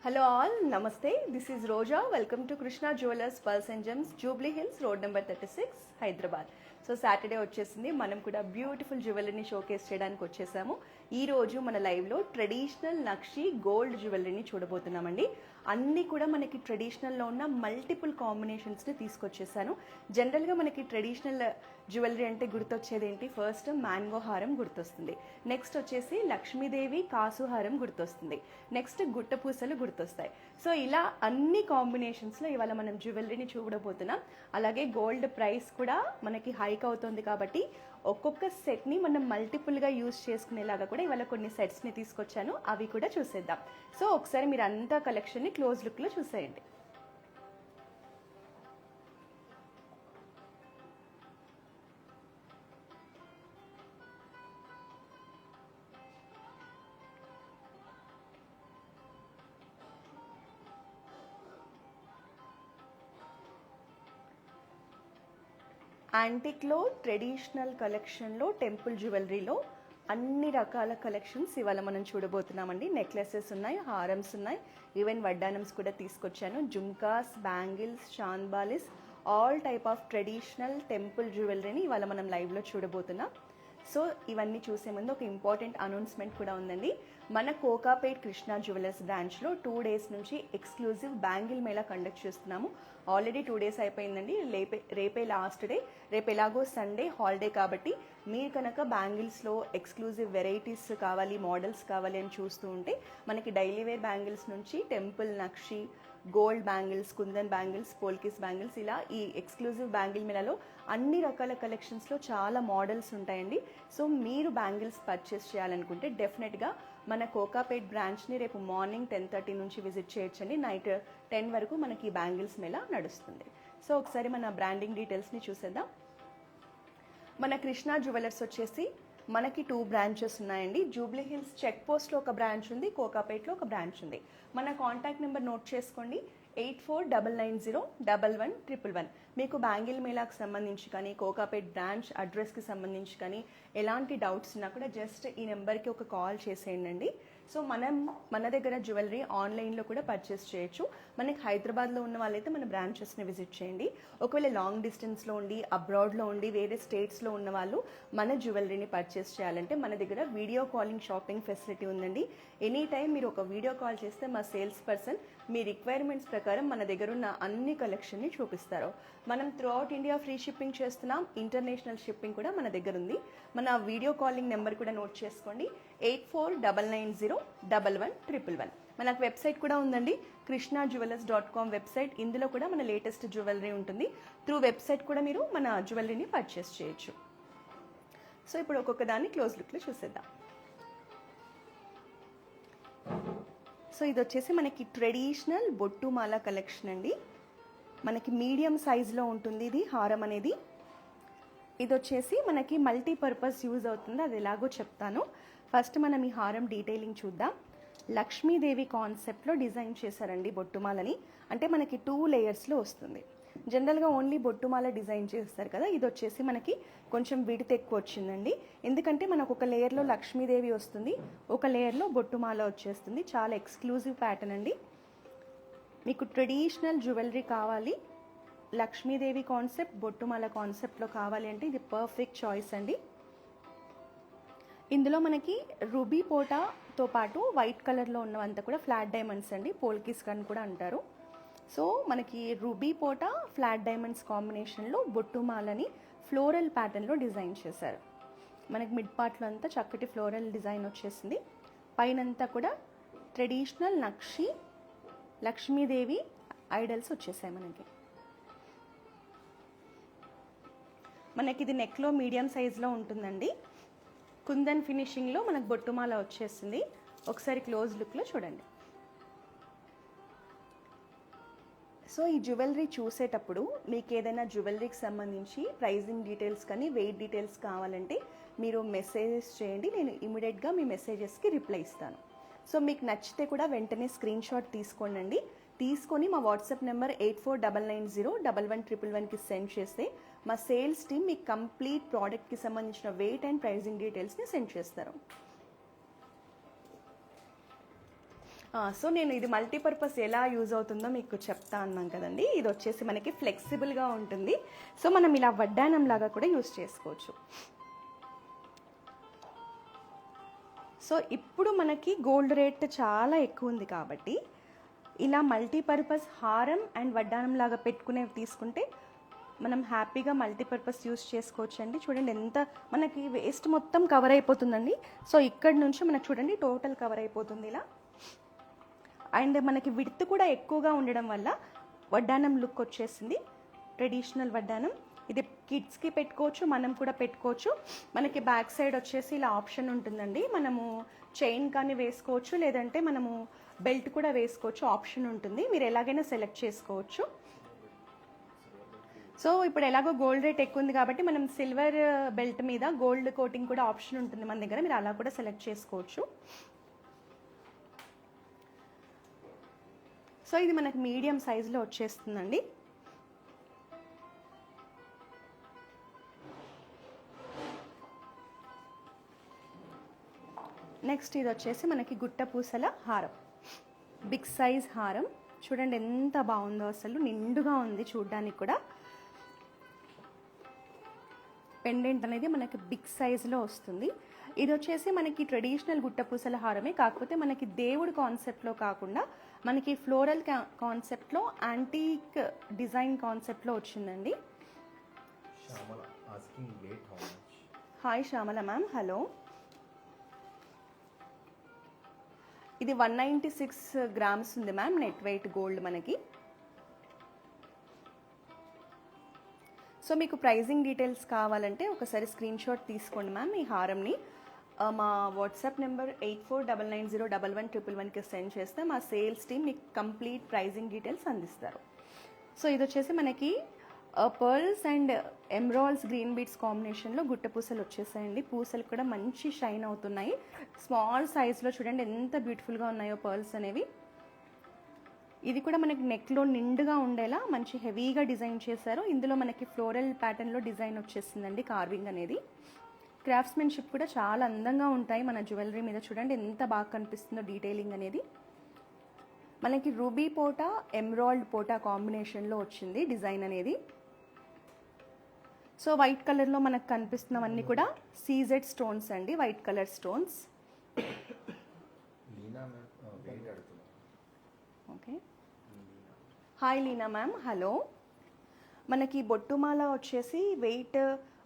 Hello all, Namaste. This is Roja. Welcome to Krishna Jewelers Pearls and Gems, Jubilee Hills, road number 36, Hyderabad. So Saturday వచ్చేసింది, మనం కూడా beautiful జ్యువెలరీని showcase చేయడానికి వచ్చేసాము. ఈ రోజు మన లైవ్లో ట్రెడిషనల్ నక్షి గోల్డ్ జ్యువెలరీని చూడబోతున్నామండి. అన్నీ కూడా మనకి ట్రెడిషనల్లో ఉన్న మల్టిపుల్ కాంబినేషన్స్ని తీసుకొచ్చేసాను. జనరల్గా మనకి ట్రెడిషనల్ జ్యువెలరీ అంటే గుర్తొచ్చేది ఏంటి? ఫస్ట్ మ్యాంగో హారం గుర్తొస్తుంది, నెక్స్ట్ వచ్చేసి లక్ష్మీదేవి కాసు హారం గుర్తొస్తుంది, నెక్స్ట్ గుట్టపూసలు గుర్తొస్తాయి. సో ఇలా అన్ని కాంబినేషన్స్లో ఇవాళ మనం జ్యువెలరీని చూడబోతున్నాం. అలాగే గోల్డ్ ప్రైస్ కూడా మనకి హైక్ అవుతుంది కాబట్టి ఒక్కొక్క సెట్ని మనం మల్టిపుల్గా యూజ్ చేసుకునేలాగా కూడా ఇవాళ కొన్ని సెట్స్ని తీసుకొచ్చాను, అవి కూడా చూసేద్దాం. సో ఒకసారి మీరు అంతా కలెక్షన్ని క్లోజ్ లుక్లో చూసేయండి. యాంటిక్లో ట్రెడిషనల్ కలెక్షన్లో టెంపుల్ జ్యువెలరీలో అన్ని రకాల కలెక్షన్స్ ఇవాళ మనం చూడబోతున్నామండి. నెక్లెసెస్ ఉన్నాయి, హారమ్స్ ఉన్నాయి, ఈవెన్ వడ్డానమ్స్ కూడా తీసుకొచ్చాను. Jhumkas, bangles, chandbalis, all type of traditional temple జ్యువెలరీని ఇవాళ మనం లైవ్లో చూడబోతున్నాం. సో ఇవన్నీ చూసే ముందు ఒక ఇంపార్టెంట్ అనౌన్స్మెంట్ కూడా ఉందండి. మన కోకాపేట్ కృష్ణా జ్యువెలర్స్ బ్రాంచ్లో 2 days నుంచి ఎక్స్క్లూజివ్ బ్యాంగిల్ మేళా కండక్ట్ చేస్తున్నాము. ఆల్రెడీ 2 days అయిపోయిందండి, రేపే లాస్ట్ డే. రేపు ఎలాగో సండే హాలిడే కాబట్టి మీరు కనుక బ్యాంగిల్స్లో ఎక్స్క్లూజివ్ వెరైటీస్ కావాలి, మోడల్స్ కావాలి అని చూస్తూ ఉంటే మనకి డైలీ వేర్ బ్యాంగిల్స్ నుంచి temple nakshi, gold bangles, kundan bangles, polkis bangles, ఇలా ఈ ఎక్స్క్లూజివ్ బ్యాంగిల్ మేళాలో అన్ని రకాల కలెక్షన్స్లో చాలా మోడల్స్ ఉంటాయండి. సో మీరు బ్యాంగిల్స్ పర్చేస్ చేయాలనుకుంటే డెఫినెట్గా మన కోకాపేట్ బ్రాంచ్ని రేపు మార్నింగ్ 10:30 నుంచి విజిట్ చేయొచ్చండి. నైట్ 10 వరకు మనకి బ్యాంగిల్స్ మేళా నడుస్తుంది. సో ఒకసారి మన బ్రాండింగ్ డీటెయిల్స్ని చూసేద్దాం. మన కృష్ణా జ్యువెలర్స్ వచ్చేసి మనకి 2 బ్రాంచెస్ ఉన్నాయండి. జూబ్లీ హిల్స్ చెక్ పోస్ట్లో ఒక బ్రాంచ్ ఉంది, కోకాపేట్లో ఒక బ్రాంచ్ ఉంది. మన కాంటాక్ట్ నెంబర్ నోట్ చేసుకోండి, 8499011111. మీకు బ్యాంగిల్ మేళాకు సంబంధించి కానీ, కోకాపేట్ బ్రాంచ్ అడ్రస్కి సంబంధించి కానీ ఎలాంటి డౌట్స్ ఉన్నా కూడా జస్ట్ ఈ నెంబర్కి ఒక కాల్ చేసేయండి. సో మన దగ్గర జ్యువెలరీ ఆన్లైన్లో కూడా పర్చేస్ చేయొచ్చు. మనకి హైదరాబాద్లో ఉన్న వాళ్ళైతే మన బ్రాంచెస్ని విజిట్ చేయండి. ఒకవేళ లాంగ్ డిస్టెన్స్లో ఉండి, అబ్రాడ్లో ఉండి, వేరే స్టేట్స్లో ఉన్న వాళ్ళు మన జ్యువెలరీని పర్చేస్ చేయాలంటే మన దగ్గర వీడియో కాలింగ్ షాపింగ్ ఫెసిలిటీ ఉందండి. ఎనీ టైం మీరు ఒక వీడియో కాల్ చేస్తే మా సేల్స్ పర్సన్ మీ రిక్వైర్మెంట్స్ ప్రకారం మన దగ్గర ఉన్న అన్ని కలెక్షన్ని చూపిస్తారు. మనం through out India free shipping చేస్తున్నాం, ఇంటర్నేషనల్ షిప్పింగ్ కూడా మన దగ్గర ఉంది. మన వీడియో కాలింగ్ నెంబర్ కూడా నోట్ చేసుకోండి, 8499011111. మనకు వెబ్సైట్ కూడా ఉందండి, krishnajewelers.com వెబ్సైట్. ఇందులో కూడా మన లేటెస్ట్ జ్యువెలరీ ఉంటుంది. త్రూ వెబ్సైట్ కూడా మీరు మన జ్యువెలరీని పర్చేస్ చేయొచ్చు. సో ఇప్పుడు ఒక్కొక్క దాన్ని క్లోజ్ లుక్లో చూసేద్దాం. సో ఇది వచ్చేసి మనకి ట్రెడిషనల్ బొట్టుమాల కలెక్షన్ అండి. మనకి మీడియం సైజులో ఉంటుంది ఇది హారం అనేది. ఇది వచ్చేసి మనకి మల్టీపర్పస్ యూజ్ అవుతుంది, అది ఎలాగో చెప్తాను. ఫస్ట్ మనం ఈ హారం డీటెయిలింగ్ చూద్దాం. లక్ష్మీదేవి కాన్సెప్ట్లో డిజైన్ చేశారండి బొట్టుమాలని. అంటే మనకి 2 లేయర్స్లో వస్తుంది. జనరల్గా ఓన్లీ బొట్టుమాల డిజైన్ చేస్తారు కదా, ఇది వచ్చేసి మనకి కొంచెం విడత్ ఎక్కువ వచ్చిందండి. ఎందుకంటే మనకు ఒక లేయర్లో లక్ష్మీదేవి వస్తుంది, ఒక లేయర్లో బొట్టుమాల వచ్చేస్తుంది. చాలా ఎక్స్క్లూజివ్ ప్యాటర్న్ అండి. మీకు ట్రెడిషనల్ జ్యువెలరీ కావాలి, లక్ష్మీదేవి కాన్సెప్ట్, బొట్టుమాల కాన్సెప్ట్లో కావాలి అంటే ఇది పర్ఫెక్ట్ చాయిస్ అండి. ఇందులో మనకి రూబీ పోటాతో పాటు వైట్ కలర్లో ఉన్నవంతా కూడా ఫ్లాట్ డైమండ్స్ అండి, పోల్కిస్ అని కూడా అంటారు. సో మనకి రూబీ పోటా, ఫ్లాట్ డైమండ్స్ కాంబినేషన్లో బొట్టుమాలని ఫ్లోరల్ ప్యాటర్న్లో డిజైన్ చేశారు. మనకి మిడ్ పార్ట్లో అంతా చక్కటి ఫ్లోరల్ డిజైన్ వచ్చేసింది. పైనంతా కూడా ట్రెడిషనల్ నక్షి, లక్ష్మీదేవి ఐడల్స్ వచ్చేసాయి మనకి ఇది నెక్లో మీడియం సైజులో ఉంటుందండి. కుందన్ ఫినిషింగ్లో మనకు బొట్టుమాల వచ్చేసింది. ఒకసారి క్లోజ్ లుక్లో చూడండి. సో ఈ జ్యువెలరీ చూసేటప్పుడు మీకు ఏదైనా జ్యువెలరీకి సంబంధించి ప్రైజింగ్ డీటెయిల్స్ కానీ వెయిట్ డీటెయిల్స్ కావాలంటే మీరు మెసేజెస్ చేయండి, నేను ఇమీడియట్గా మీ మెసేజెస్కి రిప్లై ఇస్తాను. సో మీకు నచ్చితే కూడా వెంటనే స్క్రీన్ షాట్ తీసుకోండి. తీసుకొని మా వాట్సాప్ నెంబర్ 8499011111కి సెండ్ చేస్తే మా సేల్స్ టీమ్ మీకు కంప్లీట్ ప్రోడక్ట్కి సంబంధించిన వెయిట్ అండ్ ప్రైజింగ్ డీటెయిల్స్ని సెండ్ చేస్తారు. సో నేను ఇది మల్టీపర్పస్ ఎలా యూజ్ అవుతుందో మీకు చెప్తా అన్నాం కదండి. ఇది వచ్చేసి మనకి ఫ్లెక్సిబుల్గా ఉంటుంది. సో మనం ఇలా వడ్డానం లాగా కూడా యూజ్ చేసుకోవచ్చు. సో ఇప్పుడు మనకి గోల్డ్ రేట్ చాలా ఎక్కువ ఉంది కాబట్టి ఇలా మల్టీపర్పస్ హారం అండ్ వడ్డానం లాగా పెట్టుకునేవి తీసుకుంటే మనం హ్యాపీగా మల్టీపర్పస్ యూస్ చేసుకోవచ్చు అండి. చూడండి ఎంత మనకి వేస్ట్ మొత్తం కవర్ అయిపోతుందండి. సో ఇక్కడ నుంచి మనకు చూడండి టోటల్ కవర్ అయిపోతుంది ఇలా. అండ్ మనకి విడ్త్ కూడా ఎక్కువగా ఉండడం వల్ల వడ్డానం లుక్ వచ్చేసింది. ట్రెడిషనల్ వడ్డానం ఇది కిడ్స్కి పెట్టుకోవచ్చు, మనం కూడా పెట్టుకోవచ్చు. మనకి బ్యాక్ సైడ్ వచ్చేసి ఇలా ఆప్షన్ ఉంటుందండి. మనము చైన్ కానీ వేసుకోవచ్చు, లేదంటే మనము బెల్ట్ కూడా వేసుకోవచ్చు, ఆప్షన్ ఉంటుంది. మీరు ఎలాగైనా సెలెక్ట్ చేసుకోవచ్చు. సో ఇప్పుడు ఎలాగో గోల్డ్ రేట్ ఎక్కువ ఉంది కాబట్టి మనం సిల్వర్ బెల్ట్ మీద గోల్డ్ కోటింగ్ కూడా ఆప్షన్ ఉంటుంది మన దగ్గర. మీరు అలా కూడా సెలెక్ట్ చేసుకోవచ్చు. సో ఇది మనకి మీడియం సైజులో వచ్చేస్తుందండి. నెక్స్ట్ ఇది వచ్చేసి మనకి గుట్ట పూసల హారం, బిగ్ సైజ్ హారం. చూడండి ఎంత బాగుందో, అసలు నిండుగా ఉంది చూడ్డానికి కూడా. పెండెంట్ అనేది మనకి బిగ్ సైజులో వస్తుంది. ఇది వచ్చేసి మనకి ట్రెడిషనల్ గుట్ట పూసల హారమే, కాకపోతే మనకి దేవుడు కాన్సెప్ట్లో కాకుండా మనకి ఫ్లోరల్ కాన్సెప్ట్లో యాంటీక్ డిజైన్ కాన్సెప్ట్లో వచ్చిందండి. Hi Shyamala ma'am, hello. ఇది 196 గ్రామ్స్ ఉంది మ్యామ్ నెట్ వెయిట్ గోల్డ్ మనకి. సో మీకు ప్రైజింగ్ డీటెయిల్స్ కావాలంటే ఒకసారి స్క్రీన్ షాట్ తీసుకోండి మ్యామ్ ఈ హారంని. మా వాట్సాప్ నెంబర్ 8499011111కి సెండ్ చేస్తే మా సేల్స్ టీమ్ మీకు కంప్లీట్ ప్రైజింగ్ డీటెయిల్స్ అందిస్తారు. సో ఇది వచ్చేసి మనకి pearls and emeralds green beads కాంబినేషన్లో గుట్ట పూసలు వచ్చేసాయండి. పూసలు కూడా మంచి షైన్ అవుతున్నాయి. స్మాల్ సైజ్లో చూడండి ఎంత బ్యూటిఫుల్గా ఉన్నాయో పర్ల్స్ అనేవి. ఇది కూడా మనకి నెక్లో నిండుగా ఉండేలా మంచి హెవీగా డిజైన్ చేశారు. ఇందులో మనకి ఫ్లోరల్ ప్యాటర్న్లో డిజైన్ వచ్చేసిందండి, కార్వింగ్ అనేది. క్రాఫ్ట్స్మెన్షిప్ కూడా చాలా అందంగా ఉంటాయి మన జ్యువెలరీ మీద. చూడండి ఎంత బాగా కనిపిస్తుందో డీటెయిలింగ్ అనేది. మనకి రూబీ పోటా ఎమరాల్డ్ పోటా కాంబినేషన్లో వచ్చింది డిజైన్ అనేది. సో వైట్ కలర్లో మనకు కనిపిస్తున్నవన్నీ కూడా సీజెడ్ స్టోన్స్ అండి, white colour stones. Okay, hi Leena ma'am, hello. మనకి బొట్టుమాల వచ్చేసి వెయిట్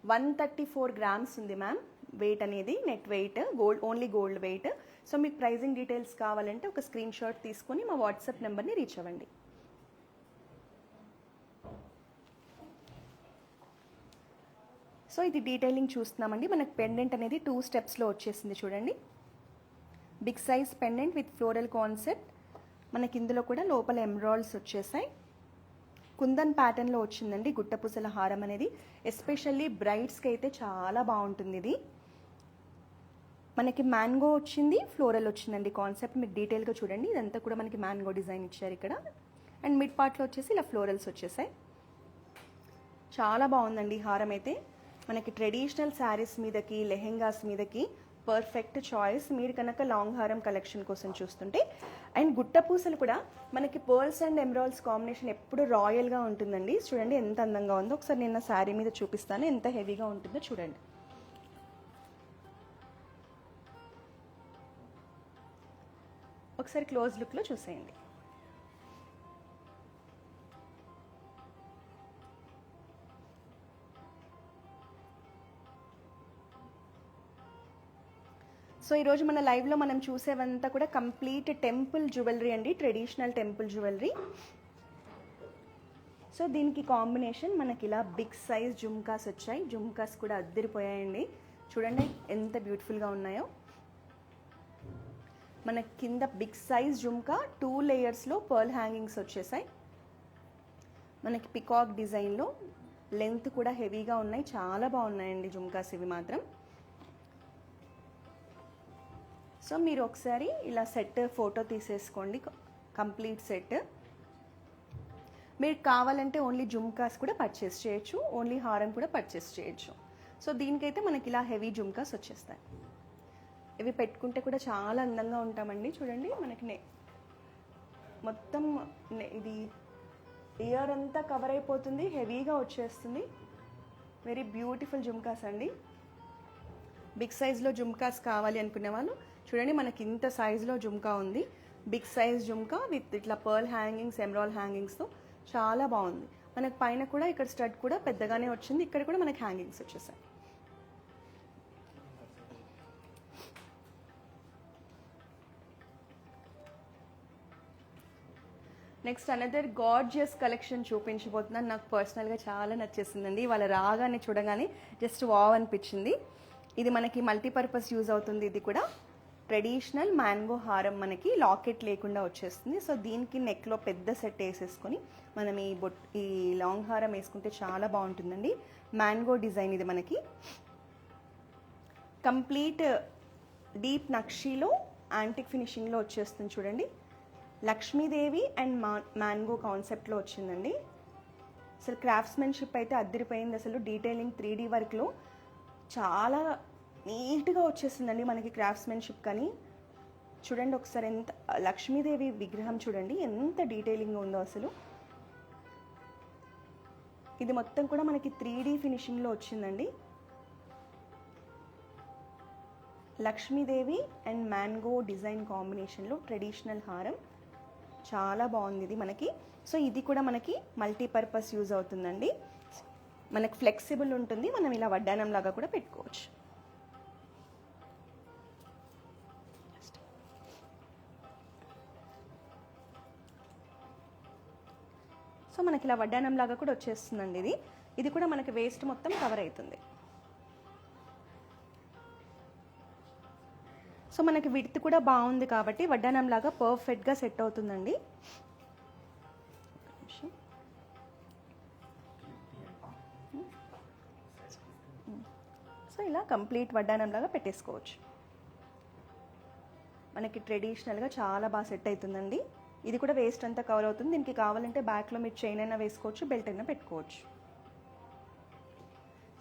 134 గ్రామ్స్ ఉంది మ్యామ్. వెయిట్ అనేది net weight, gold only gold weight. So మీకు ప్రైజింగ్ డీటెయిల్స్ కావాలంటే ఒక స్క్రీన్ షాట్ తీసుకొని మా వాట్సాప్ నెంబర్ని రీచ్ అవ్వండి. సో ఇది డీటెయిలింగ్ చూస్తున్నామండి. మనకు పెండెంట్ అనేది 2 స్టెప్స్లో వచ్చేసింది చూడండి. Big size pendant with floral concept. మనకి ఇందులో కూడా లోపల ఎమరాల్డ్స్ వచ్చేసాయి. కుందన్ ప్యాటర్న్లో వచ్చిందండి గుట్టపూసల హారం అనేది. ఎస్పెషల్లీ బ్రైడ్స్కి అయితే చాలా బాగుంటుంది ఇది. మనకి మ్యాంగో వచ్చింది, ఫ్లోరల్ వచ్చిందండి కాన్సెప్ట్. మీరు డీటెయిల్గా చూడండి, ఇదంతా కూడా మనకి మ్యాంగో డిజైన్ ఇచ్చారు ఇక్కడ. అండ్ మిడ్ పార్ట్లో వచ్చేసి ఇలా ఫ్లోరల్స్ వచ్చేసాయి. చాలా బాగుందండి ఈ హారం అయితే. మనకి ట్రెడిషనల్ శారీస్ మీదకి, లెహెంగాస్ మీదకి పర్ఫెక్ట్ చాయిస్ మీరు కనుక లాంగ్ హారం కలెక్షన్ కోసం చూస్తుంటే. అండ్ గుట్ట పూసలు కూడా మనకి పర్ల్స్ అండ్ ఎమరాల్డ్స్ కాంబినేషన్ ఎప్పుడు రాయల్గా ఉంటుందండి. చూడండి ఎంత అందంగా ఉందో. ఒకసారి నేను శారీ మీద చూపిస్తాను ఎంత హెవీగా ఉంటుందో చూడండి. ఒకసారి క్లోజ్ లుక్లో చూసేయండి. సో ఈరోజు మన లైవ్లో మనం చూసేవంతా కూడా కంప్లీట్ టెంపుల్ జ్యువెలరీ అండి, ట్రెడిషనల్ టెంపుల్ జ్యువెలరీ. సో దీనికి కాంబినేషన్ మనకి ఇలా బిగ్ సైజ్ జుమ్కాస్ వచ్చాయి. జుమ్కాస్ కూడా అద్దరిపోయాయండి. చూడండి ఎంత బ్యూటిఫుల్గా ఉన్నాయో. మనకి కింద బిగ్ సైజ్ జుమ్కా 2 లేయర్స్లో పర్ల్ హ్యాంగింగ్స్ వచ్చేసాయి. మనకి పికాక్ డిజైన్లో లెంత్ కూడా హెవీగా ఉన్నాయి. చాలా బాగున్నాయండి జుమ్కాస్ ఇవి మాత్రం. సో మీరు ఒకసారి ఇలా సెట్ ఫోటో తీసేసుకోండి, కంప్లీట్ సెట్. మీరు కావాలంటే ఓన్లీ జుమ్కాస్ కూడా పర్చేస్ చేయొచ్చు, ఓన్లీ హారం కూడా పర్చేస్ చేయొచ్చు. సో దీనికైతే మనకి ఇలా హెవీ జుమ్కాస్ వచ్చేస్తాయి. ఇవి పెట్టుకుంటే కూడా చాలా అందంగా ఉంటామండి. చూడండి మనకి మొత్తం ఇది ఇయర్ అంతా కవర్ అయిపోతుంది, హెవీగా వచ్చేస్తుంది. వెరీ బ్యూటిఫుల్ జుమ్కాస్ అండి. బిగ్ సైజ్లో జుమ్కాస్ కావాలి అనుకునే వాళ్ళు చూడండి, మనకి ఇంత సైజులో జుమ్కా ఉంది. బిగ్ సైజ్ జుమ్కా విత్ ఇట్లా పర్ల్ హ్యాంగింగ్స్, ఎమరాల్డ్ హ్యాంగింగ్స్తో చాలా బాగుంది. మనకు పైన కూడా ఇక్కడ స్టడ్ కూడా పెద్దగానే వచ్చింది, ఇక్కడ కూడా మనకి హ్యాంగింగ్స్ వచ్చేసాయి. నెక్స్ట్ అనదర్ గార్జియస్ కలెక్షన్ చూపించబోతున్నాను. నాకు పర్సనల్గా చాలా నచ్చేసిందండి. వాళ్ళ రాగానే చూడగానే జస్ట్ వావ్ అనిపించింది. ఇది మనకి మల్టీపర్పస్ యూజ్ అవుతుంది. ఇది కూడా ట్రెడిషనల్ మ్యాంగో హారం, మనకి లాకెట్ లేకుండా వచ్చేస్తుంది. సో దీనికి నెక్లో పెద్ద సెట్ వేసేసుకొని మనం ఈ లాంగ్ హారం వేసుకుంటే చాలా బాగుంటుందండి. మ్యాంగో డిజైన్ ఇది మనకి కంప్లీట్ డీప్ నక్షీలో యాంటిక్ ఫినిషింగ్లో వచ్చేస్తుంది. చూడండి, లక్ష్మీదేవి అండ్ మ్యాంగో కాన్సెప్ట్లో వచ్చిందండి. అసలు క్రాఫ్ట్స్మెన్షిప్ అయితే అద్దరిపోయింది. అసలు డీటెయిలింగ్ 3D వర్క్లో చాలా నీట్గా వచ్చేసిందండి మనకి క్రాఫ్ట్స్మెన్షిప్. కానీ చూడండి ఒకసారి, ఎంత లక్ష్మీదేవి విగ్రహం చూడండి ఎంత డీటెయిలింగ్ ఉందో అసలు. ఇది మొత్తం కూడా మనకి 3D ఫినిషింగ్లో వచ్చిందండి. లక్ష్మీదేవి అండ్ మ్యాంగో డిజైన్ కాంబినేషన్లో ట్రెడిషనల్ హారం చాలా బాగుంది ఇది మనకి. సో ఇది కూడా మనకి మల్టీపర్పస్ యూజ్ అవుతుందండి. మనకు ఫ్లెక్సిబుల్ ఉంటుంది, మనం ఇలా వడ్డానం లాగా కూడా పెట్టుకోవచ్చు. సో మనకి ఇలా వడ్డానం లాగా కూడా వచ్చేస్తుందండి ఇది. ఇది కూడా మనకి వేస్ట్ మొత్తం కవర్ అవుతుంది. సో మనకి విడ్త్ కూడా బాగుంది కాబట్టి వడ్డానం లాగా పర్ఫెక్ట్గా సెట్ అవుతుందండి. సో ఇలా కంప్లీట్ వడ్డానం లాగా పెట్టేసుకోవచ్చు. మనకి ట్రెడిషనల్గా చాలా బాగా సెట్ అవుతుందండి. ఇది కూడా వేస్ట్ అంతా కవర్ అవుతుంది. దీనికి కావాలంటే బ్యాక్లో మీరు చైన్ అయినా వేసుకోవచ్చు, బెల్ట్ అయినా పెట్టుకోవచ్చు.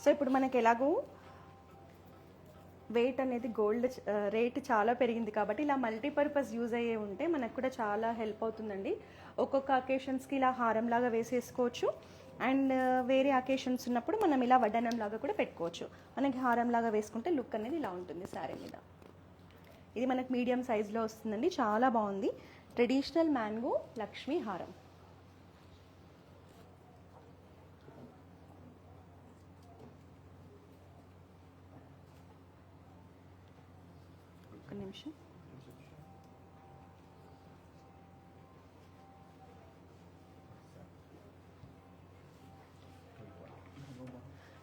సో ఇప్పుడు మనకి ఎలాగో వెయిట్ అనేది గోల్డ్ రేట్ చాలా పెరిగింది కాబట్టి ఇలా మల్టీపర్పస్ యూజ్ అయ్యే ఉంటే మనకు కూడా చాలా హెల్ప్ అవుతుందండి. ఒక్కొక్క అకేషన్స్కి ఇలా హారంలాగా వేసేసుకోవచ్చు. అండ్ వేరే అకేషన్స్ ఉన్నప్పుడు మనం ఇలా వడ్డానం లాగా కూడా పెట్టుకోవచ్చు. మనకి హారంలాగా వేసుకుంటే లుక్ అనేది ఇలా ఉంటుంది శారీ మీద. ఇది మనకి మీడియం సైజ్లో వస్తుందండి, చాలా బాగుంది. ట్రెడిషనల్ మ్యాంగో లక్ష్మీ హారం. ఒక నిమిషం.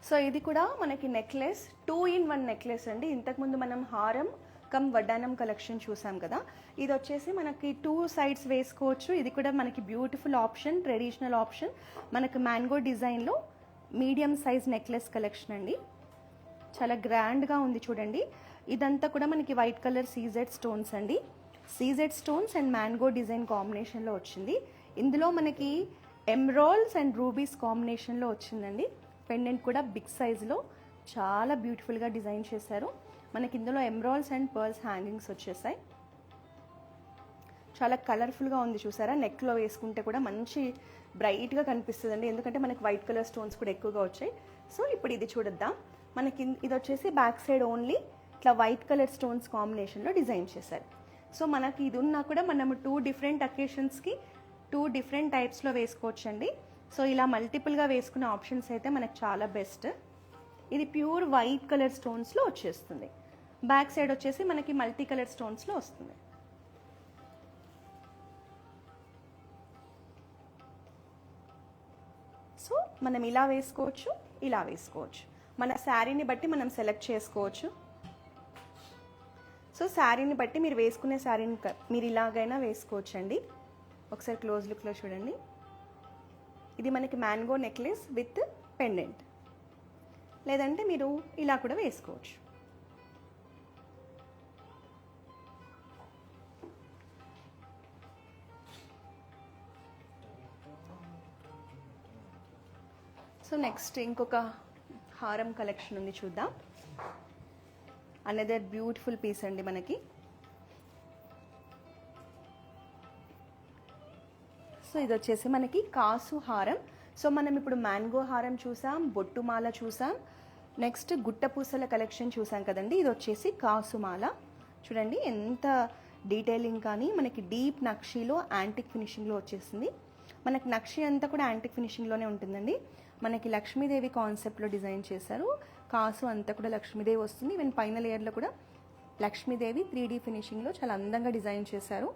సో ఇది కూడా మనకి నెక్లెస్, 2-in-1 నెక్లెస్ అండి. ఇంతకుముందు మనం హారం కమ్ వడ్డానం కలెక్షన్ చూసాం కదా, ఇది వచ్చేసి మనకి 2 సైడ్స్ వేసుకోవచ్చు. ఇది కూడా మనకి బ్యూటిఫుల్ ఆప్షన్, ట్రెడిషనల్ ఆప్షన్. మనకి మ్యాంగో డిజైన్లో మీడియం సైజ్ నెక్లెస్ కలెక్షన్ అండి. చాలా గ్రాండ్గా ఉంది చూడండి. ఇదంతా కూడా మనకి వైట్ కలర్ సీజెడ్ స్టోన్స్ అండి. CZ stones and mango design కాంబినేషన్లో వచ్చింది. ఇందులో మనకి ఎమరాల్డ్స్ అండ్ రూబీస్ కాంబినేషన్లో వచ్చిందండి. పెండెంట్ కూడా బిగ్ సైజులో చాలా బ్యూటిఫుల్గా డిజైన్ చేశారు. మనకి ఇందులో ఎమరాల్డ్స్ అండ్ పర్ల్స్ హ్యాంగింగ్స్ వచ్చేసాయి. చాలా కలర్ఫుల్గా ఉంది చూసారా. నెక్లో వేసుకుంటే కూడా మంచి బ్రైట్గా కనిపిస్తుందండి, ఎందుకంటే మనకి వైట్ కలర్ స్టోన్స్ కూడా ఎక్కువగా వచ్చాయి. సో ఇప్పుడు ఇది చూడొద్దాం. మనకి ఇది వచ్చేసి బ్యాక్ సైడ్ ఓన్లీ ఇట్లా వైట్ కలర్ స్టోన్స్ కాంబినేషన్లో డిజైన్ చేశారు. సో మనకి ఇది ఉన్నా కూడా మనము 2 డిఫరెంట్ అకేషన్స్కి 2 డిఫరెంట్ టైప్స్లో వేసుకోవచ్చండి. సో ఇలా మల్టిపుల్గా వేసుకునే ఆప్షన్స్ అయితే మనకు చాలా బెస్ట్. ఇది ప్యూర్ వైట్ కలర్ స్టోన్స్లో వచ్చేస్తుంది. బ్యాక్ సైడ్ వచ్చేసి మనకి మల్టీ కలర్ స్టోన్స్లో వస్తుంది. సో మనం ఇలా వేసుకోవచ్చు, ఇలా వేసుకోవచ్చు. మన శారీని బట్టి మనం సెలెక్ట్ చేసుకోవచ్చు. సో శారీని బట్టి మీరు వేసుకునే శారీని మీరు ఇలాగైనా వేసుకోవచ్చండి. ఒకసారి క్లోజ్ లుక్లో చూడండి. ఇది మనకి మ్యాంగో నెక్లెస్ విత్ పెండెంట్, లేదంటే మీరు ఇలా కూడా వేసుకోవచ్చు. సో నెక్స్ట్ ఇంకొక హారం కలెక్షన్ ఉంది, చూద్దాం. అనదర్ బ్యూటిఫుల్ పీస్ అండి మనకి. సో ఇది వచ్చేసి మనకి కాసు హారం. సో మనం ఇప్పుడు మ్యాంగో హారం చూసాం, బొట్టుమాల చూసాం, నెక్స్ట్ గుట్టపూసల కలెక్షన్ చూసాం కదండి. ఇది వచ్చేసి కాసుమాల. చూడండి ఎంత డీటెయిలింగ్, కానీ మనకి డీప్ నక్షీలో యాంటిక్ ఫినిషింగ్లో వచ్చేసింది. మనకి నక్షి అంతా కూడా యాంటిక్ ఫినిషింగ్లోనే ఉంటుందండి. మనకి లక్ష్మీదేవి కాన్సెప్ట్లో డిజైన్ చేశారు. కాసు అంతా కూడా లక్ష్మీదేవి వస్తుంది. ఈవెన్ పైన లేయర్లో కూడా లక్ష్మీదేవి 3D ఫినిషింగ్లో చాలా అందంగా డిజైన్ చేశారు.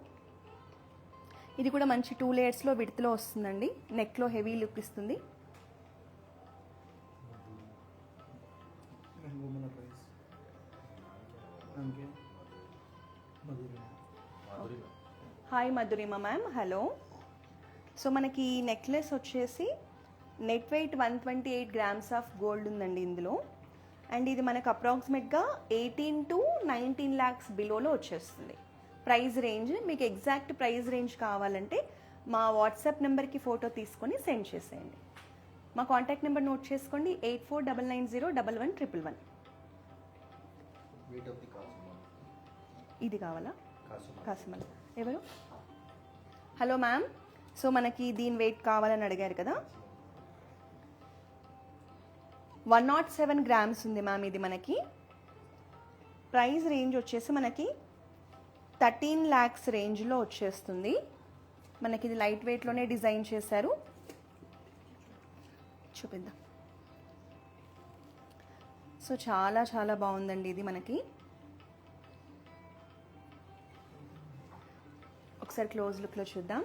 ఇది కూడా మంచి 2 లేయర్స్లో విడ్త్లో వస్తుందండి. నెక్లో హెవీ లుక్ ఇస్తుంది. హాయ్ మధురిమ మ్యామ్, హలో. సో మనకి నెక్లెస్ వచ్చేసి net weight 128 grams of gold ఉందండి ఇందులో. అండ్ ఇది మనకు అప్రాక్సిమేట్గా 18 to 19 lakhs బిలోలో వచ్చేస్తుంది. ప్రైస్ రేంజ్ మీకు ఎగ్జాక్ట్ ప్రైస్ రేంజ్ కావాలంటే మా వాట్సాప్ నెంబర్కి ఫోటో తీసుకొని సెండ్ చేసేయండి. మా కాంటాక్ట్ నెంబర్ నోట్ చేసుకోండి, 8499011111. ఇది కావాలా? కాసుమల్ ఎవరు? హలో మ్యామ్, సో మనకి దీని వెయిట్ కావాలని అడిగారు కదా. 107 గ్రామ్స్ ఉంది మ్యామ్. ఇది మనకి ప్రైస్ రేంజ్ వచ్చేసి మనకి 13 lakhs రేంజ్లో వచ్చేస్తుంది. మనకి ఇది లైట్ వెయిట్లోనే డిజైన్ చేశారు. చూపిద్దాం. సో చాలా చాలా బాగుందండి ఇది మనకి. ఒకసారి క్లోజ్ లుక్లో చూద్దాం.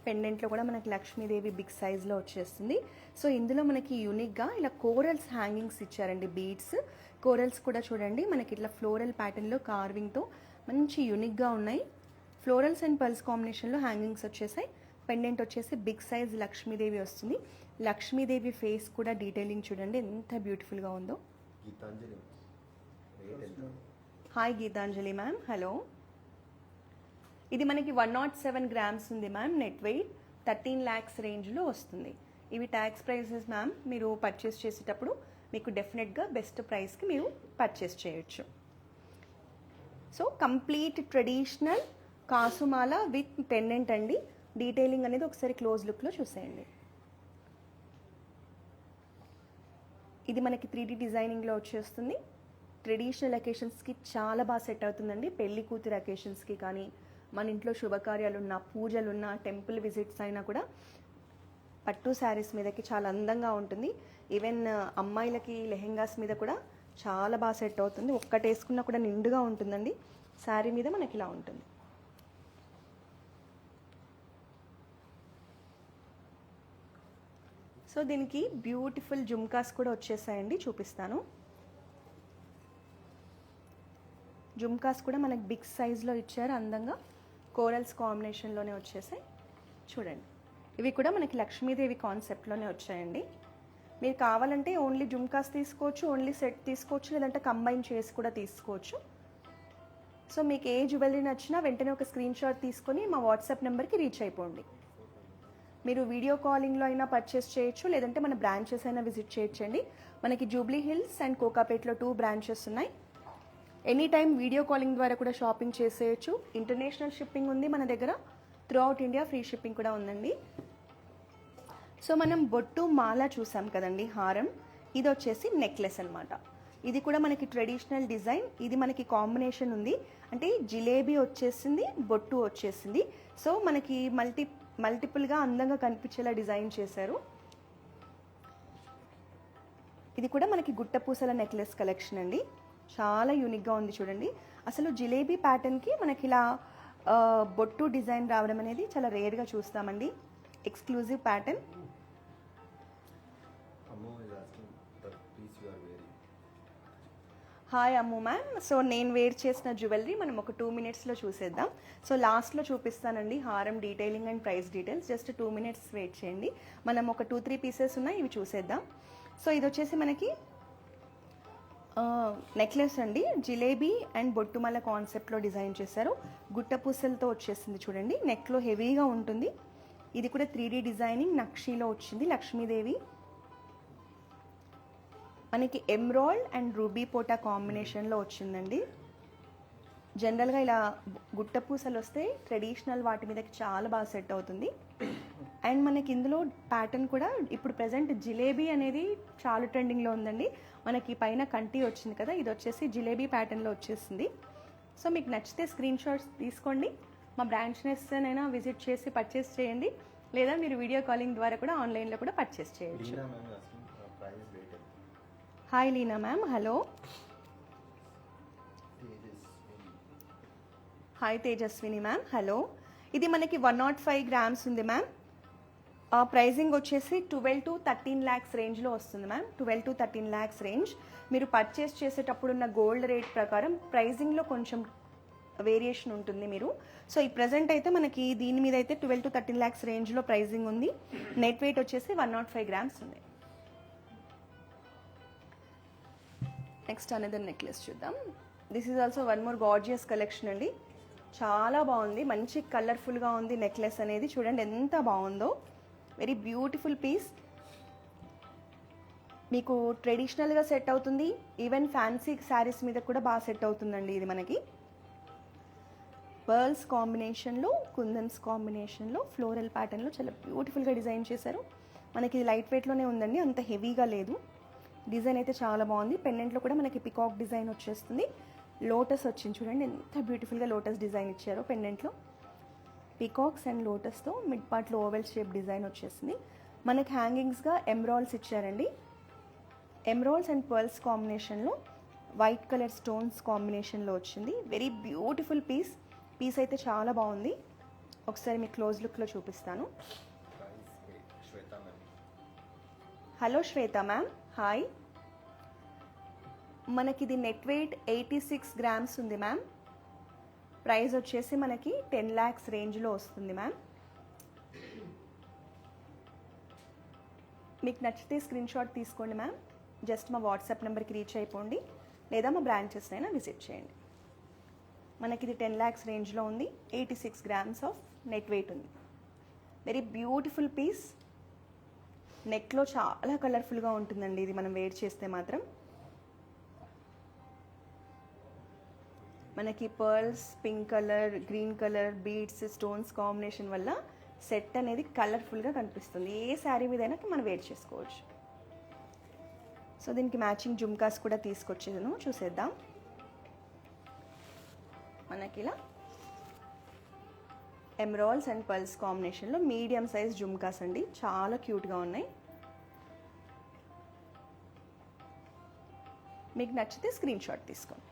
పెండెంట్లో కూడా మనకి లక్ష్మీదేవి బిగ్ సైజ్లో వచ్చేస్తుంది. సో ఇందులో మనకి యూనిక్గా ఇలా కోరల్స్ హ్యాంగింగ్స్ ఇచ్చారండి, బీడ్స్. కోరల్స్ కూడా చూడండి మనకి ఇట్లా ఫ్లోరల్ ప్యాటర్న్లో కార్వింగ్తో మంచి యూనిక్గా ఉన్నాయి. ఫ్లోరల్స్ అండ్ పర్ల్స్ కాంబినేషన్లో హ్యాంగింగ్స్ వచ్చేసాయి. పెండెంట్ వచ్చేసి బిగ్ సైజ్ లక్ష్మీదేవి వస్తుంది. లక్ష్మీదేవి ఫేస్ కూడా డీటెయిలింగ్ చూడండి ఎంత బ్యూటిఫుల్గా ఉందో. Hi Geetanjali ma'am, hello. ఇది మనకి 107 గ్రామ్స్ ఉంది మ్యామ్. నెట్ వెయిట్ 13 lakhs రేంజ్లో వస్తుంది. ఇవి ట్యాక్స్ ప్రైసెస్ మ్యామ్. మీరు పర్చేస్ చేసేటప్పుడు మీకు డెఫినెట్గా బెస్ట్ ప్రైస్కి మీరు పర్చేస్ చేయొచ్చు. సో కంప్లీట్ ట్రెడిషనల్ కాసుమాల విత్ పెండెంట్ అండి. డీటెయిలింగ్ అనేది ఒకసారి క్లోజ్ లుక్లో చూసేయండి. ఇది మనకి 3D డిజైనింగ్లో వచ్చేస్తుంది. ట్రెడిషనల్ అకేషన్స్కి చాలా బాగా సెట్ అవుతుందండి. పెళ్లి కూతురు అకేషన్స్కి కానీ, మన ఇంట్లో శుభకార్యాలున్నా, పూజలున్నా, టెంపుల్ విజిట్స్ అయినా కూడా పట్టు శారీస్ మీదకి చాలా అందంగా ఉంటుంది. ఈవెన్ అమ్మాయిలకి లెహెంగాస్ మీద కూడా చాలా బాగా సెట్ అవుతుంది. ఒక్కటి వేసుకున్నా కూడా నిండుగా ఉంటుందండి. శారీ మీద మనకి ఇలా ఉంటుంది. సో దీనికి బ్యూటిఫుల్ జుమ్కాస్ కూడా వచ్చేసాయండి, చూపిస్తాను. జుమ్కాస్ కూడా మనకి బిగ్ సైజ్లో ఇచ్చారు అందంగా. కోరల్స్ కాంబినేషన్లోనే వచ్చేసాయి చూడండి. ఇవి కూడా మనకి లక్ష్మీదేవి కాన్సెప్ట్లోనే వచ్చాయండి. మీరు కావాలంటే ఓన్లీ జుమ్కాస్ తీసుకోవచ్చు, ఓన్లీ సెట్ తీసుకోవచ్చు, లేదంటే కంబైన్ చేసి కూడా తీసుకోవచ్చు. సో మీకు ఏ జ్యువెలరీ నచ్చినా వెంటనే ఒక స్క్రీన్ షాట్ తీసుకొని మా వాట్సాప్ నెంబర్కి రీచ్ అయిపోండి. మీరు వీడియో కాలింగ్లో అయినా పర్చేస్ చేయొచ్చు, లేదంటే మన బ్రాంచెస్ అయినా విజిట్ చేయొచ్చండి. మనకి జూబ్లీ హిల్స్ అండ్ కోకాపేట్లో 2 బ్రాంచెస్ ఉన్నాయి. ఎనీ టైం వీడియో కాలింగ్ ద్వారా కూడా షాపింగ్ చేసేయచ్చు. ఇంటర్నేషనల్ షిప్పింగ్ ఉంది మన దగ్గర. Through out India free shipping కూడా ఉందండి. సో మనం బొట్టు మాల చూసాం కదండి, హారం. ఇది వచ్చేసి నెక్లెస్ అనమాట. ఇది కూడా మనకి ట్రెడిషనల్ డిజైన్. ఇది మనకి కాంబినేషన్ ఉంది, అంటే జిలేబీ వచ్చేసింది, బొట్టు వచ్చేసింది. సో మనకి మల్టిపుల్గా అందంగా కనిపించేలా డిజైన్ చేశారు. ఇది కూడా మనకి గుట్టపూసల నెక్లెస్ కలెక్షన్ అండి. చాలా యూనిక్గా ఉంది చూడండి. అసలు జిలేబీ ప్యాటర్న్కి మనకి ఇలా బొట్టు డిజైన్ రావడం అనేది చాలా రేర్గా చూస్తామండి. Exclusive pattern. Hi Ammu ma'am. So నేను వేర్ చేసిన జ్యువెలరీ మనం ఒక 2 minutesలో చూసేద్దాం. సో లాస్ట్లో చూపిస్తానండి హారం detailing and price details. Just 2 minutes weight చేయండి. మనం ఒక 2-3 పీసెస్ ఉన్నాయి, ఇవి చూసేద్దాం. సో ఇది వచ్చేసి మనకి నెక్లెస్ అండి. జిలేబీ అండ్ బొట్టుమల కాన్సెప్ట్లో డిజైన్ చేశారు. గుట్టపూసలతో వచ్చేసింది చూడండి. నెక్లో హెవీగా ఉంటుంది. ఇది కూడా 3D డిజైనింగ్ నక్షీలో వచ్చింది. లక్ష్మీదేవి మనకి ఎమ్రాల్డ్ అండ్ రూబీ పోటా కాంబినేషన్లో వచ్చిందండి. జనరల్గా ఇలా గుట్ట పూసలు వస్తే ట్రెడిషనల్ వాటి మీదకి చాలా బాగా సెట్ అవుతుంది. అండ్ మనకి ఇందులో ప్యాటర్న్ కూడా ఇప్పుడు ప్రజెంట్ జిలేబీ అనేది చాలా ట్రెండింగ్లో ఉందండి. మనకి పైన కంటి వచ్చింది కదా, ఇది వచ్చేసి జిలేబీ ప్యాటర్న్లో వచ్చేసింది. సో మీకు నచ్చితే స్క్రీన్ షాట్స్ తీసుకోండి, మా బ్రాంచ్నెస్నైనా విజిట్ చేసి పర్చేస్ చేయండి, లేదా మీరు వీడియో కాలింగ్ ద్వారా కూడా ఆన్లైన్లో కూడా పర్చేస్ చేయొచ్చు. Hi Leena ma'am, hello. Hi Tejaswini ma'am, hello. ఇది మనకి 105 గ్రామ్స్ ఉంది మ్యామ్. ప్రైజింగ్ వచ్చేసి 12 to 13 lakhs రేంజ్లో వస్తుంది మ్యామ్. 12 to 13 lakhs range. మీరు పర్చేస్ చేసేటప్పుడు ఉన్న గోల్డ్ రేట్ ప్రకారం ప్రైజింగ్లో కొంచెం వేరియేషన్ ఉంటుంది మీరు. సో ఈ ప్రజెంట్ అయితే మనకి దీని మీద అయితే 12 to 13 lakhs రేంజ్లో ప్రైజింగ్ ఉంది. నెట్ వెయిట్ వచ్చేసి 105 గ్రామ్స్ ఉంది. నెక్స్ట్ అనదర్ నెక్లెస్ చూద్దాం. This is also one more gorgeous collection అండి. చాలా బాగుంది, మంచి కలర్ఫుల్గా ఉంది నెక్లెస్ అనేది. చూడండి ఎంత బాగుందో, వెరీ బ్యూటిఫుల్ పీస్. మీకు ట్రెడిషనల్గా సెట్ అవుతుంది, ఈవెన్ ఫ్యాన్సీ శారీస్ మీద కూడా బాగా సెట్ అవుతుందండి. ఇది మనకి పర్ల్స్ కాంబినేషన్లో, కుందన్స్ కాంబినేషన్లో, ఫ్లోరల్ ప్యాటర్న్లో చాలా బ్యూటిఫుల్గా డిజైన్ చేశారు. మనకి ఇది లైట్ వెయిట్లోనే ఉందండి, అంత హెవీగా లేదు. డిజైన్ అయితే చాలా బాగుంది. పెండెంట్లో కూడా మనకి పికాక్ డిజైన్ వచ్చేస్తుంది. లోటస్ వచ్చింది చూడండి, ఎంత బ్యూటిఫుల్గా లోటస్ డిజైన్ ఇచ్చారో పెండెంట్లో. పికాక్స్ అండ్ లోటస్తో మిడ్ పార్ట్లో ఓవెల్ షేప్ డిజైన్ వచ్చేసింది. మనకి హ్యాంగింగ్స్గా ఎమ్రాల్స్ ఇచ్చారండి. ఎమ్రాల్స్ అండ్ పర్ల్స్ కాంబినేషన్లో వైట్ కలర్ స్టోన్స్ కాంబినేషన్లో వచ్చింది. Very beautiful piece. పీస్ అయితే చాలా బాగుంది. ఒకసారి మీకు క్లోజ్ లుక్లో చూపిస్తాను. హలో శ్వేత మ్యామ్, హాయ్. మనకి ఇది నెట్ వెయిట్ 86 గ్రామ్స్ ఉంది మ్యామ్. ప్రైస్ వచ్చేసి మనకి 10 lakhs రేంజ్లో వస్తుంది మ్యామ్. మీకు నచ్చితే స్క్రీన్ షాట్ తీసుకోండి మ్యామ్. జస్ట్ మా వాట్సాప్ నెంబర్కి రీచ్ అయిపోండి, లేదా మా బ్రాంచెస్నైనా విజిట్ చేయండి. మనకి ఇది 10 lakhs రేంజ్లో ఉంది. 86 grams ఆఫ్ నెట్ వెయిట్ ఉంది. Very beautiful piece. నెక్లో చాలా కలర్ఫుల్గా ఉంటుందండి ఇది మనం వేర్ చేస్తే మాత్రం. మనకి pearls, pink colour, green colour, beads, stones combination వల్ల సెట్ అనేది కలర్ఫుల్గా కనిపిస్తుంది. ఏ శారీ మీదైనా మనం వేర్ చేసుకోవచ్చు. సో దీనికి మ్యాచింగ్ జుమ్కాస్ కూడా తీసుకొచ్చేదాను, చూసేద్దాం. మనకి ఇలా ఎమరాల్డ్స్ అండ్ పర్ల్స్ కాంబినేషన్లో మీడియం సైజ్ జుమ్కాస్ అండి, చాలా క్యూట్గా ఉన్నాయి. మీకు నచ్చితే స్క్రీన్ షాట్ తీసుకోండి.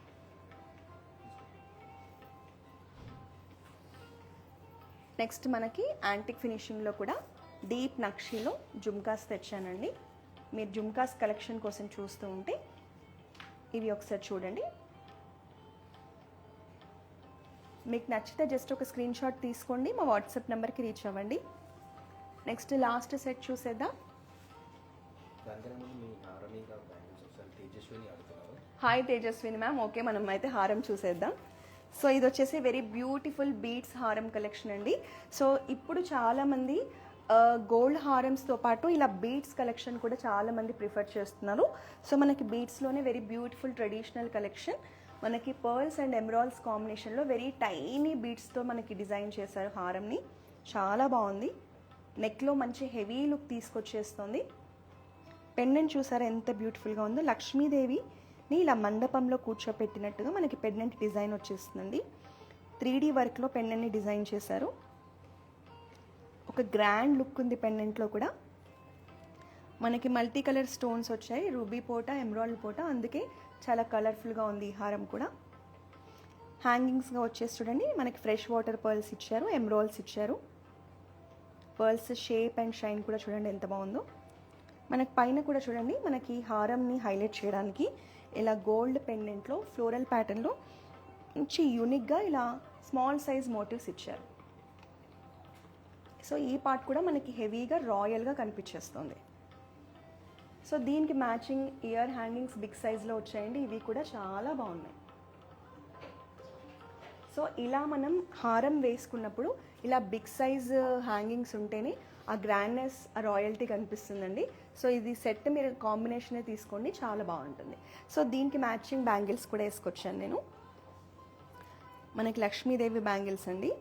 నెక్స్ట్ మనకి యాంటిక్ ఫినిషింగ్లో కూడా డీప్ నక్షీలో జుమ్కాస్ తెచ్చానండి. మీరు జుమ్కాస్ కలెక్షన్ కోసం చూస్తూ ఉంటే ఇవి ఒకసారి చూడండి. మీకు నచ్చితే జస్ట్ ఒక స్క్రీన్ షాట్ తీసుకోండి, మా వాట్సాప్ నెంబర్కి రీచ్ అవ్వండి. నెక్స్ట్ లాస్ట్ సెట్ చూసేద్దాం. హాయ్ తేజస్విని మ్యామ్, ఓకే మనం అయితే హారం చూసేద్దాం. సో ఇది వచ్చేసి వెరీ బ్యూటిఫుల్ బీడ్స్ హారం కలెక్షన్ అండి. సో ఇప్పుడు చాలామంది గోల్డ్ హారమ్స్తో పాటు ఇలా బీడ్స్ కలెక్షన్ కూడా చాలామంది ప్రిఫర్ చేస్తున్నారు. సో మనకి బీడ్స్లోనే వెరీ బ్యూటిఫుల్ ట్రెడిషనల్ కలెక్షన్. మనకి పర్ల్స్ అండ్ ఎమరాల్డ్స్ కాంబినేషన్లో వెరీ టైనీ బీడ్స్తో మనకి డిజైన్ చేశారు హారంని, చాలా బాగుంది. నెక్లో మంచి హెవీ లుక్ తీసుకొచ్చేస్తుంది. పెండెంట్ చూసారా ఎంత బ్యూటిఫుల్గా ఉందో. లక్ష్మీదేవిని ఇలా మండపంలో కూర్చోపెట్టినట్టుగా మనకి పెండెంట్ డిజైన్ వచ్చేస్తుందండి. 3D వర్క్లో పెండెంట్ని డిజైన్ చేశారు. ఒక గ్రాండ్ లుక్ ఉంది పెండెంట్లో కూడా. మనకి మల్టీ కలర్ స్టోన్స్ వచ్చాయి, రూబీ పోట, ఎమరాల్డ్ పోట, అందుకే చాలా కలర్ఫుల్గా ఉంది ఈ హారం కూడా. హ్యాంగింగ్స్గా వచ్చేసి చూడండి, మనకి ఫ్రెష్ వాటర్ పర్ల్స్ ఇచ్చారు, ఎమరాల్డ్స్ ఇచ్చారు. పర్ల్స్ షేప్ అండ్ షైన్ కూడా చూడండి ఎంత బాగుందో. మనకి పైన కూడా చూడండి, మనకి హారంని హైలైట్ చేయడానికి ఇలా గోల్డ్ పెండెంట్లో ఫ్లోరల్ ప్యాటర్న్లో మంచి యూనిక్గా ఇలా స్మాల్ సైజ్ మోటివ్స్ ఇచ్చారు. సో ఈ పార్ట్ కూడా మనకి హెవీగా రాయల్గా కనిపించేస్తుంది. సో దీనికి మ్యాచింగ్ ఇయర్ హ్యాంగింగ్స్ బిగ్ సైజ్లో వచ్చాయండి, ఇవి కూడా చాలా బాగున్నాయి. సో ఇలా మనం హారం వేసుకున్నప్పుడు ఇలా బిగ్ సైజ్ హ్యాంగింగ్స్ ఉంటేనే ఆ గ్రాండ్నెస్, ఆ రాయల్టీ కనిపిస్తుందండి. సో ఇది సెట్ మీరు కాంబినేషనే తీసుకోండి, చాలా బాగుంటుంది. సో దీనికి మ్యాచింగ్ బ్యాంగిల్స్ కూడా వేసుకొచ్చాను నేను. మనకి లక్ష్మీదేవి బ్యాంగిల్స్ అండి.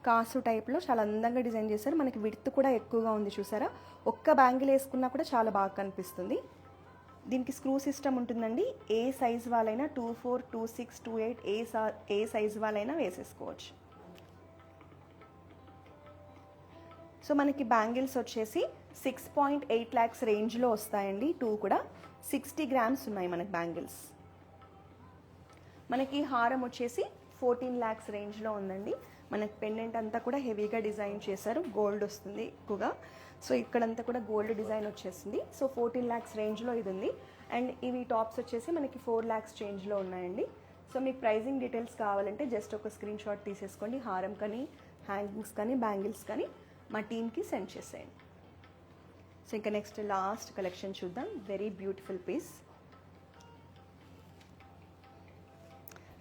కాసు టైప్లో చాలా అందంగా డిజైన్ చేశారు. మనకి విడ్త్ కూడా ఎక్కువగా ఉంది చూసారా. ఒక్క బ్యాంగిల్ వేసుకున్నా కూడా చాలా బాగా కనిపిస్తుంది. దీనికి స్క్రూ సిస్టమ్ ఉంటుందండి. ఏ సైజ్ వాళ్ళైనా 24, 26, 28 ఏ సైజ్ వాళ్ళైనా వేసేసుకోవచ్చు. సో మనకి బ్యాంగిల్స్ వచ్చేసి 6.8 lakhs రేంజ్లో వస్తాయండి. 2 కూడా 60 grams ఉన్నాయి మనకి బ్యాంగిల్స్. మనకి హారం వచ్చేసి 14 lakhs రేంజ్లో ఉందండి. మనకి పెండెంట్ అంతా కూడా హెవీగా డిజైన్ చేశారు. గోల్డ్ వస్తుంది ఎక్కువగా. సో ఇక్కడంతా కూడా గోల్డ్ డిజైన్ వచ్చేసింది. సో 14 lakhs రేంజ్లో ఇది ఉంది. అండ్ ఇవి టాప్స్ వచ్చేసి మనకి 4 lakhs రేంజ్లో ఉన్నాయండి. సో మీకు ప్రైజింగ్ డీటెయిల్స్ కావాలంటే జస్ట్ ఒక స్క్రీన్ షాట్ తీసేసుకోండి. హారం కానీ, హ్యాంగింగ్స్ కానీ, బ్యాంగిల్స్ కానీ మా టీమ్కి సెండ్ చేసేయండి. సో ఇంకా నెక్స్ట్ లాస్ట్ కలెక్షన్ చూద్దాం. Very beautiful piece.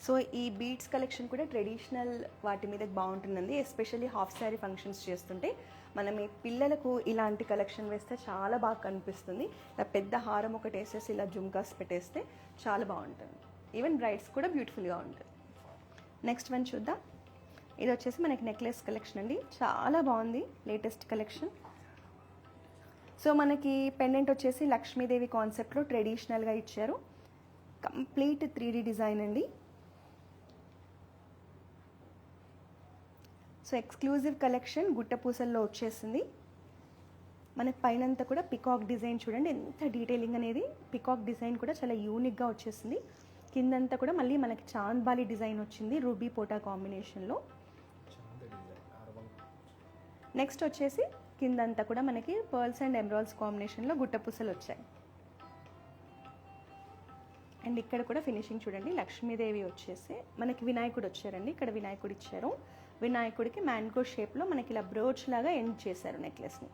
సో ఈ బీడ్స్ కలెక్షన్ కూడా ట్రెడిషనల్ వాటి మీద బాగుంటుందండి. ఎస్పెషల్లీ హాఫ్ శారీ ఫంక్షన్స్ చేస్తుంటే మనం ఈ పిల్లలకు ఇలాంటి కలెక్షన్ వేస్తే చాలా బాగా కనిపిస్తుంది. ఇలా పెద్ద హారం ఒకటి వేసేసి ఇలా జుమ్కాస్ పెట్టేస్తే చాలా బాగుంటుంది. ఈవెన్ బ్రైడ్స్ కూడా బ్యూటిఫుల్గా ఉంటుంది. నెక్స్ట్ వన్ చూద్దాం. ఇది వచ్చేసి మనకి నెక్లెస్ కలెక్షన్ అండి. చాలా బాగుంది, లేటెస్ట్ కలెక్షన్. సో మనకి పెండెంట్ వచ్చేసి లక్ష్మీదేవి కాన్సెప్ట్లో ట్రెడిషనల్గా ఇచ్చారు. కంప్లీట్ 3D డిజైన్ అండి. సో ఎక్స్క్లూజివ్ కలెక్షన్ గుట్టపూసల్లో వచ్చేసింది. మనకి పైనంతా కూడా పికాక్ డిజైన్ చూడండి ఎంత డీటెయిలింగ్ అనేది. పికాక్ డిజైన్ కూడా చాలా యూనిక్గా వచ్చేసింది. కిందంతా కూడా మళ్ళీ మనకి చాంద్బాలి డిజైన్ వచ్చింది రూబీ పోటా కాంబినేషన్లో. నెక్స్ట్ వచ్చేసి కిందంతా కూడా మనకి పర్ల్స్ అండ్ ఎమరాల్డ్స్ కాంబినేషన్లో గుట్టపూసలు వచ్చాయి. అండ్ ఇక్కడ కూడా ఫినిషింగ్ చూడండి. లక్ష్మీదేవి వచ్చేసి మనకి వినాయకుడు వచ్చారండి. ఇక్కడ వినాయకుడు ఇచ్చారు. వినాయకుడికి మ్యాంగో షేప్లో మనకి ఇలా బ్రోచ్ లాగా ఎండ్ చేశారు నెక్లెస్ని.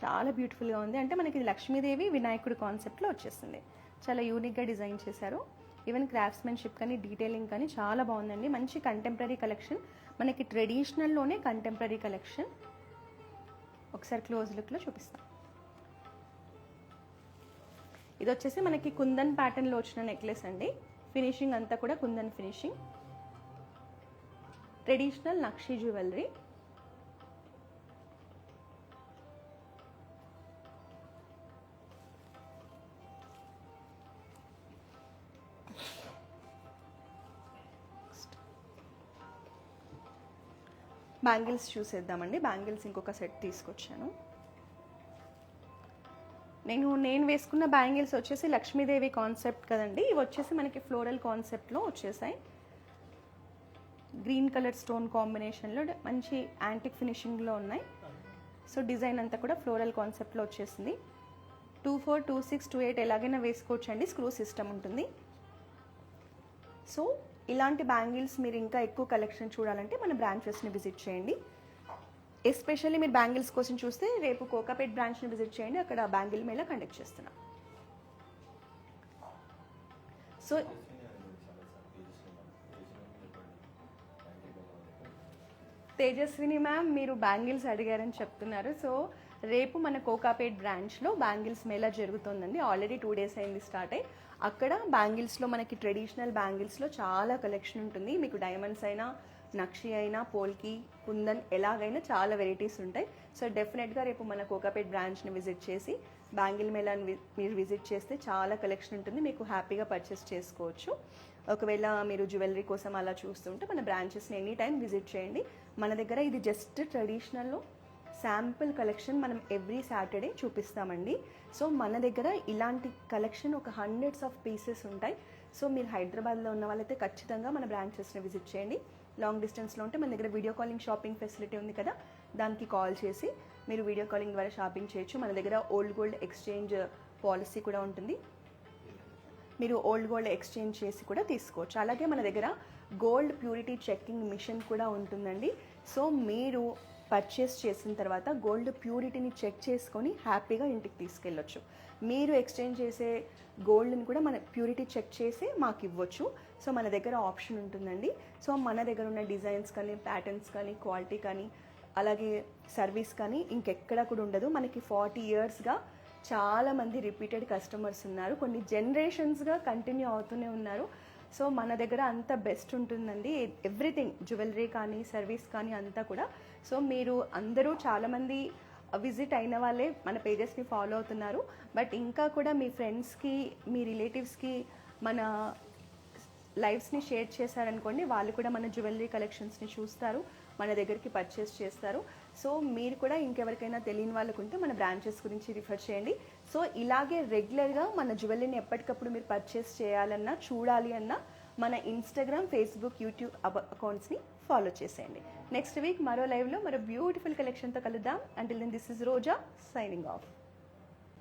చాలా బ్యూటిఫుల్గా ఉంది. అంటే మనకి లక్ష్మీదేవి వినాయకుడి కాన్సెప్ట్లో వచ్చేసింది. చాలా యూనిక్గా డిజైన్ చేశారు. ఈవెన్ క్రాఫ్ట్స్మెన్షిప్ కానీ, డీటెయిలింగ్ కానీ చాలా బాగుందండి. మంచి కంటెంపరీ కలెక్షన్. మనకి ట్రెడిషనల్లోనే కంటెంపరీ కలెక్షన్. ఒకసారి క్లోజ్ లుక్లో చూపిస్తాం. ఇది వచ్చేసి మనకి కుందన్ ప్యాటర్న్లో వచ్చిన నెక్లెస్ అండి. ఫినిషింగ్ అంతా కూడా కుందన్ ఫినిషింగ్. ట్రెడిషనల్ నక్షి జ్యువెలరీ. బ్యాంగిల్స్ చూసేద్దామండి. బ్యాంగిల్స్ ఇంకొక సెట్ తీసుకొచ్చాను. నేను వేసుకున్న బ్యాంగిల్స్ వచ్చేసి లక్ష్మీదేవి కాన్సెప్ట్ కదండి. ఇవి వచ్చేసి మనకి ఫ్లోరల్ కాన్సెప్ట్లో వచ్చేసాయి. గ్రీన్ కలర్ స్టోన్ కాంబినేషన్లో మంచి యాంటిక్ ఫినిషింగ్లో ఉన్నాయి. సో డిజైన్ అంతా కూడా ఫ్లోరల్ కాన్సెప్ట్లో వచ్చేసింది. 24, 26, 28 ఎలాగైనా వేసుకోవచ్చండి. స్క్రూ సిస్టమ్ ఉంటుంది. సో ఇలాంటి బ్యాంగిల్స్ మీరు ఇంకా ఎక్కువ కలెక్షన్ చూడాలంటే మన బ్రాంచెస్ని విజిట్ చేయండి. ఎస్పెషల్లీ మీరు బ్యాంగిల్స్ కోసం చూస్తే రేపు కోకాపేట్ బ్రాంచ్ని విజిట్ చేయండి. అక్కడ బ్యాంగిల్ మేళా కండక్ట్ చేస్తున్నాం. సో తేజస్విని మ్యామ్ మీరు బ్యాంగిల్స్ అడిగారని చెప్తున్నారు. సో రేపు మన కోకాపేట్ బ్రాంచ్లో బ్యాంగిల్స్ మేళా జరుగుతుందండి. ఆల్రెడీ 2 days అయింది స్టార్ట్ అయ్యి. అక్కడ బ్యాంగిల్స్లో మనకి ట్రెడిషనల్ బ్యాంగిల్స్లో చాలా కలెక్షన్ ఉంటుంది. మీకు డైమండ్స్ అయినా, నక్షి అయినా, పోల్కి, కుందన్ ఎలాగైనా చాలా వెరైటీస్ ఉంటాయి. సో డెఫినెట్గా రేపు మన కోకాపేట్ బ్రాంచ్ని విజిట్ చేసి బ్యాంగిల్ మేళాని మీరు విజిట్ చేస్తే చాలా కలెక్షన్ ఉంటుంది. మీకు హ్యాపీగా పర్చేస్ చేసుకోవచ్చు. ఒకవేళ మీరు జ్యువెలరీ కోసం అలా చూస్తుంటే మన బ్రాంచెస్ని ఎనీ టైం విజిట్ చేయండి. మన దగ్గర ఇది జస్ట్ ట్రెడిషనల్లో శాంపుల్ కలెక్షన్ మనం ఎవ్రీ సాటర్డే చూపిస్తామండి. సో మన దగ్గర ఇలాంటి కలెక్షన్ ఒక hundreds of pieces ఉంటాయి. సో మీరు హైదరాబాద్లో ఉన్న వాళ్ళైతే ఖచ్చితంగా మన బ్రాంచెస్ని విజిట్ చేయండి. లాంగ్ డిస్టెన్స్లో ఉంటే మన దగ్గర వీడియో కాలింగ్ షాపింగ్ ఫెసిలిటీ ఉంది కదా, దానికి కాల్ చేసి మీరు వీడియో కాలింగ్ ద్వారా షాపింగ్ చేయొచ్చు. మన దగ్గర ఓల్డ్ గోల్డ్ ఎక్స్చేంజ్ పాలసీ కూడా ఉంటుంది. మీరు ఓల్డ్ గోల్డ్ ఎక్స్చేంజ్ చేసి కూడా తీసుకోవచ్చు. అలాగే మన దగ్గర గోల్డ్ ప్యూరిటీ చెకింగ్ మిషన్ కూడా ఉంటుందండి. సో మీరు పర్చేస్ చేసిన తర్వాత గోల్డ్ ప్యూరిటీని చెక్ చేసుకొని హ్యాపీగా ఇంటికి తీసుకెళ్ళొచ్చు. మీరు ఎక్స్చేంజ్ చేసే గోల్డ్ని కూడా మన ప్యూరిటీ చెక్ చేసి మాకు ఇవ్వచ్చు. సో మన దగ్గర ఆప్షన్ ఉంటుందండి. సో మన దగ్గర ఉన్న డిజైన్స్ కానీ, ప్యాటర్న్స్ కానీ, క్వాలిటీ కానీ, అలాగే సర్వీస్ కానీ ఇంకెక్కడ కూడా ఉండదు. మనకి 40 yearsగా చాలామంది రిపీటెడ్ కస్టమర్స్ ఉన్నారు, కొన్ని జనరేషన్స్గా కంటిన్యూ అవుతూనే ఉన్నారు. సో మన దగ్గర అంత బెస్ట్ ఉంటుందండి, ఎవ్రీథింగ్ జ్యువెలరీ కానీ సర్వీస్ కానీ అంతా కూడా. సో మీరు అందరూ చాలామంది విజిట్ అయిన వాళ్ళే మన పేజెస్ని ఫాలో అవుతున్నారు. బట్ ఇంకా కూడా మీ ఫ్రెండ్స్కి, మీ రిలేటివ్స్కి మన లైవ్స్ని షేర్ చేశారనుకోండి, వాళ్ళు కూడా మన జ్యువెలరీ కలెక్షన్స్ని చూస్తారు, మన దగ్గరికి పర్చేస్ చేస్తారు. సో మీరు కూడా ఇంకెవరికైనా తెలియని వాళ్ళకు ఉంటే మన బ్రాంచెస్ గురించి రిఫర్ చేయండి. సో ఇలాగే రెగ్యులర్గా మన జ్యువెలరీని ఎప్పటికప్పుడు మీరు పర్చేస్ చేయాలన్నా, చూడాలి అన్నా మన ఇన్స్టాగ్రామ్, ఫేస్బుక్, యూట్యూబ్ అకౌంట్స్ని ఫాలో చేసేయండి. నెక్స్ట్ వీక్ మరో లైవ్లో మరో బ్యూటిఫుల్ కలెక్షన్తో కలుద్దాం. Until then this is Roja signing of.